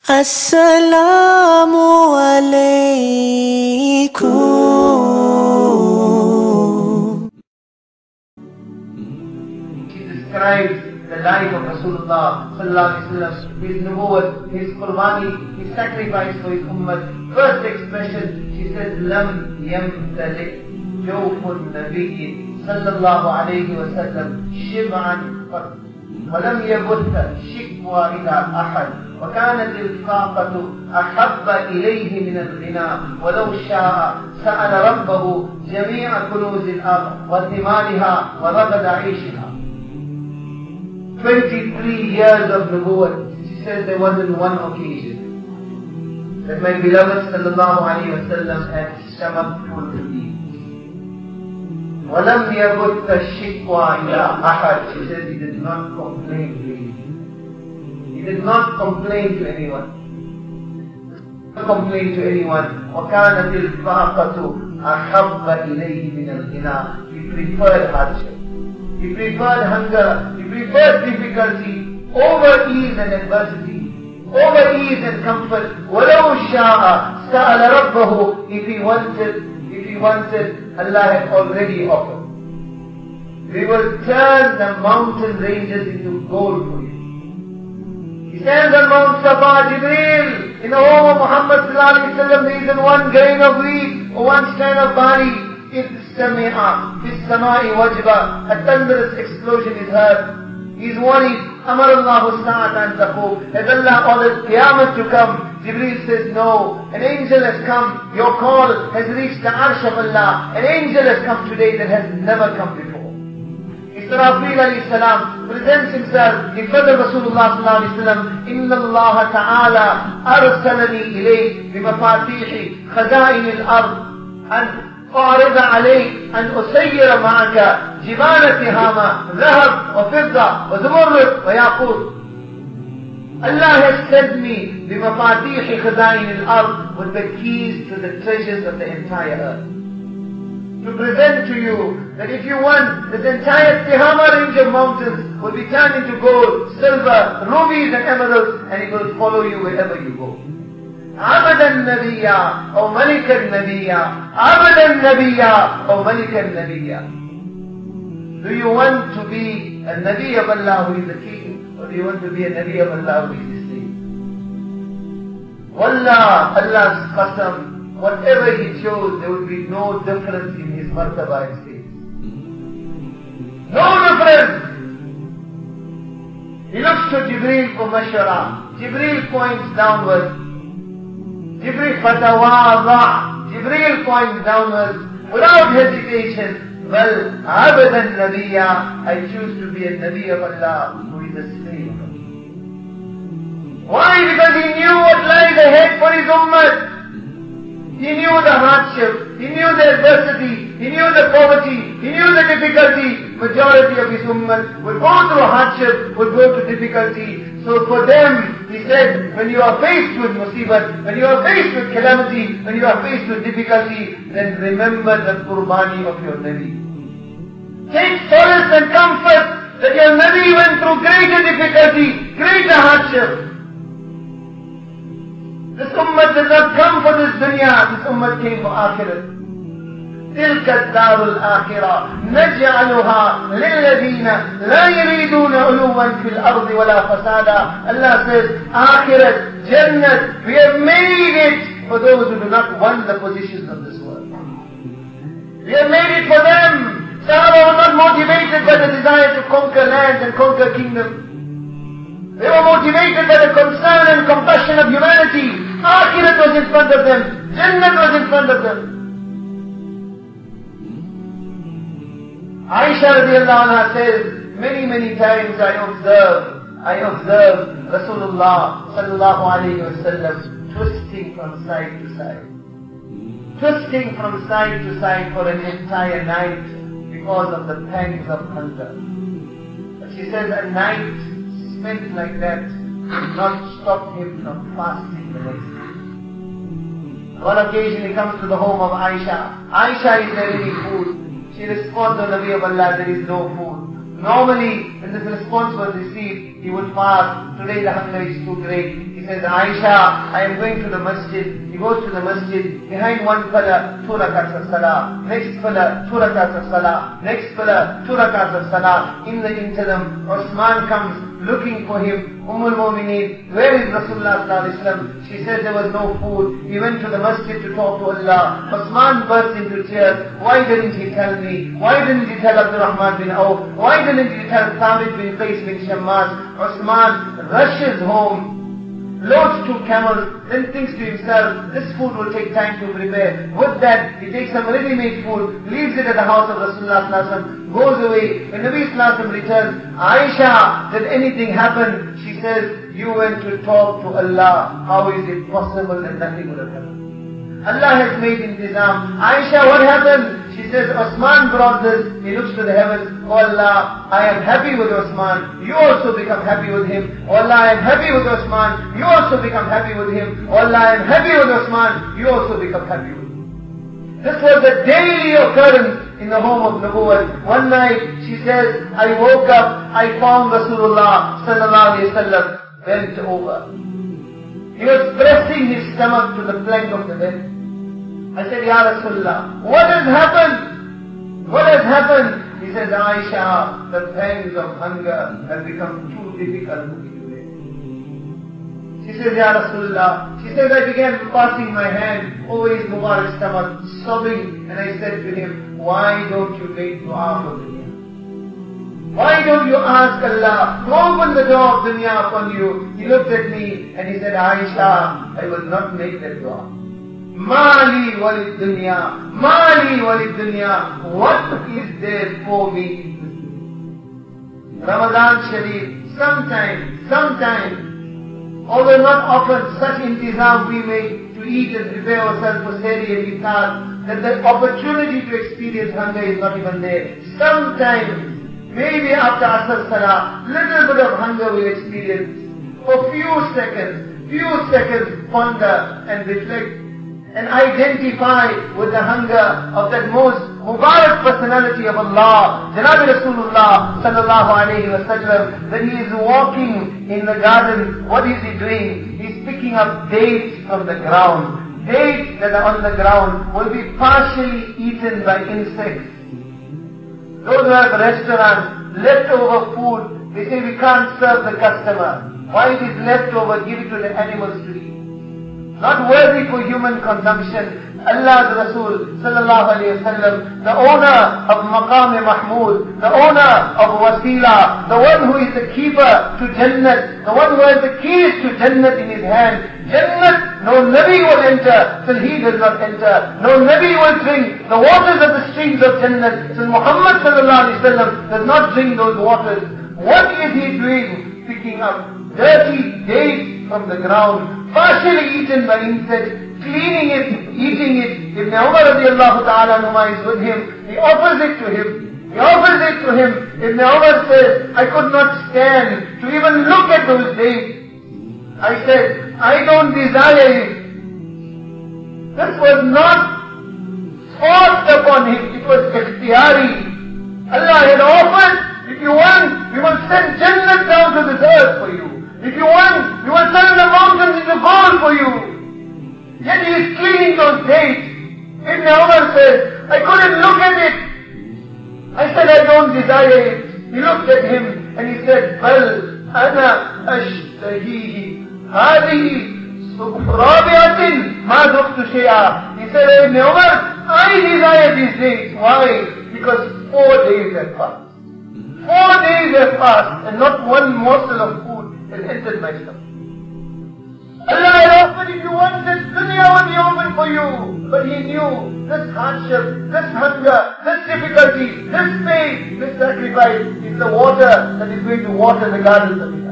S.A.W. He describes the life of Rasulullah sallallahu alaihi wasallam, his nubuwwat, his qurbani, his sacrifice for his ummah. First expression, she says, Lam yamtali jawfun nabiyyi sallallahu alayhi wasallam shib'an qat. ولم يبث شكوى إلى أحد وكانت الفاقة أحب إليه من الغنى ولو شاء سأل ربه جميع كنوز الأرض وثمارها ورغد عيشها. 23 years of nubuwwat. She says there wasn't one occasion that my beloved sallallahu alayhi wasallam had stomach full of ease. وَلَمْ يَبُثَّ الشِّكْوَى إِلَىٰ أَحَدٍ. She says he did not complain really. He did not complain to anyone. وَكَانَتِ الْفَاقَةُ أَحَبَّ إِلَيْهِ مِنَ الْغِنَى. He preferred hardship. He preferred hunger. He preferred difficulty over ease and adversity. Over ease and comfort. وَلَوْ شَاءَ سَأَلَ رَبَّهُ. If he wanted, Allah had already offered. We will turn the mountain ranges into gold for you. He stands on Mount Safa, Jibreel. In the home of Muhammad sallallahu alaihi wasallam, there isn't one grain of wheat or one strand of barley. If sami'a, fis sama'i wajba, a thunderous explosion is heard. He's worried. Amar Allahu sa'at an taqum. Has Allah ordered Qiyamah to come? Jibreel says no. An angel has come. Your call has reached the arsh of Allah. An angel has come today that has never come before. Israfil alayhi salam presents himself in front of Rasulullah sallallahu alayhi wa sallam. Inna Allah ta'ala arsalani ilayk bimafatihi khaza'in al-ard an فارض عليك أن أسير معك جبال تهامة ذهب وفضة وزمرد وياقوت. Allah has sent me بمفاتيح خزائن الأرض with the keys to the treasures of the entire earth, to present to you that if you want, this entire Tihama range of mountains will be turned into gold, silver, rubies and emeralds, and it will follow you wherever you go. عبدا نبيا أو ملكا نبيا عبدا نبيا أو ملكا نبيا. Do you want to be a Nabi of Allah who is the king, or do you want to be a Nabi of Allah who is the slave? Wallah, Allah's qasam, whatever he chose, there will be no difference in his martaba and status. No difference. He looks to Jibreel for mashwara. Jibreel points downwards. Jibreel fatawadha. Jibreel points downwards without hesitation. Well, abadan nabiyya, I choose to be a Nabi of Allah who is a slave of Allah. Why? Because he knew what lies ahead for his ummah. He knew the hardship, he knew the adversity, he knew the poverty, he knew the difficulty. Majority of his ummah would go through hardship, would go through difficulty. So for them, he said, when you are faced with musibat, when you are faced with calamity, when you are faced with difficulty, then remember the qurbani of your Nabi. Take solace and comfort that your Nabi went through greater difficulty, greater hardship. This ummah did not come for this dunya, this ummah came for akhirat. تلك الدار الآخرة نجعلها للذين لا يريدون علوا في الأرض ولا فسادا. Allah says, Akhirat, Jannat, we have made it for those who do not want the positions of this world. We have made it for them. Sahaba were not motivated by the desire to conquer lands and conquer kingdoms. They were motivated by the concern and compassion of humanity. Akhirat was in front of them. Jannat was in front of them. Aisha radiallahu anha says, many times I observed Rasulullah sallallahu alayhi wa sallam twisting from side to side. Twisting from side to side for an entire night because of the pangs of hunger. But she says a night spent like that did not stop him from fasting the next day. One occasion he comes to the home of Aisha. Aisha, is there any food? She responds, O Nabi of Allah, there is no food. Normally, when this response was received, he would fast. Today the hunger is too great. He says, Aisha, I am going to the masjid. He goes to the masjid. Behind one pillar, 2 rakats of salah. Next pillar, 2 rakats of salah. Next pillar, 2 rakats of salah. In the interim, Osman comes looking for him. Al-Mu'mineen, where is Rasulullah sallallahu alaihi wasallam? She says there was no food. He went to the masjid to talk to Allah. Osman burst into tears. Why didn't he tell me? Why didn't he tell Abdurrahman bin Auf? Why didn't he tell Thabit bin Qais bin Shammas? Osman rushes home, loads 2 camels, then thinks to himself, this food will take time to prepare. With that, he takes some ready-made food, leaves it at the house of Rasulullah sallallahu alaihi wasallam, goes away. When Nabi sallallahu alaihi wasallam returns, Aisha, did anything happen? She says, you went to talk to Allah. How is it possible that nothing would have happened? Allah has made intizam. Aisha, what happened? She says, Osman brought this. He looks to the heavens. Oh Allah, I am happy with Osman. You also become happy with him. Oh Allah, I am happy with Osman. You also become happy with him. Oh Allah, I am happy with Osman. You also become happy with him. This was a daily occurrence in the home of Nubuwwat. One night, she says, I woke up, I found Rasulullah sallallahu alayhi wa sallam bent over. He was pressing his stomach to the plank of the bed. I said, Ya Rasulullah, what has happened? What has happened? He says, Aisha, the pangs of hunger have become too difficult for me to bear. She says, Ya Rasulullah, she says, I began passing my hand over his Mubarak stomach, sobbing, and I said to him, why don't you make dua for dunya? Why don't you ask Allah to open the door of dunya upon you? He looked at me and he said, Aisha, I will not make that dua. Mali walid dunya, Mali walid dunya. What is there for me? Ramadan Sharif, sometimes, although not often, such intizam we make to eat and prepare ourselves for sehri and iftar, that the opportunity to experience hunger is not even there. Sometimes, maybe after Asr Salah, little bit of hunger we'll experience. For few seconds, ponder and reflect and identify with the hunger of that most Mubarak personality of Allah, Janabi Rasulullah sallallahu alayhi wa sallam. When he is walking in the garden, what is he doing? He is picking up dates from the ground. Dates that are on the ground will be partially eaten by insects. Those who have restaurants, leftover food, they say we can't serve the customer. Why it is leftover, give it to the animals to eat. Not worthy for human consumption. Allah's Rasul sallallahu alayhi wa sallam, the owner of Maqam Mahmud, the owner of Wasila, the one who is the keeper to Jannat, the one who has the keys to Jannat in his hand. Jannat, no Nabi will enter till he does not enter. No Nabi will drink the waters of the streams of Jannat till Muhammad sallallahu alayhi wa sallam does not drink those waters. What is he doing? Picking up dirty dates from the ground, partially eaten by insects, cleaning it, eating it. Ibn Umar radiallahu ta'ala anhuma is with him. He offers it to him. Ibn Umar says, I could not stand to even look at those dates. I said, I don't desire it. This was not forced upon him. It was ikhtiyari. Allah had offered, if you want, we will send Jannat down to this earth for you. If you want, we will turn the mountains into gold for you. Yet he is cleaning those dates. Ibn Umar says, I couldn't look at it. I said, I don't desire it. He looked at him and he said, Bal ana ashtahihi hadihi rabi'atin ma dukhtu shay'a. He said, Ibn Umar, I desire these dates. Why? Because 4 days have passed. 4 days have passed and not one morsel of food has entered my stomach. Allah had offered, if you want this, dunya will be open for you. But he knew this hardship, this hunger, this difficulty, this pain, this sacrifice is the water that is going to water the gardens of his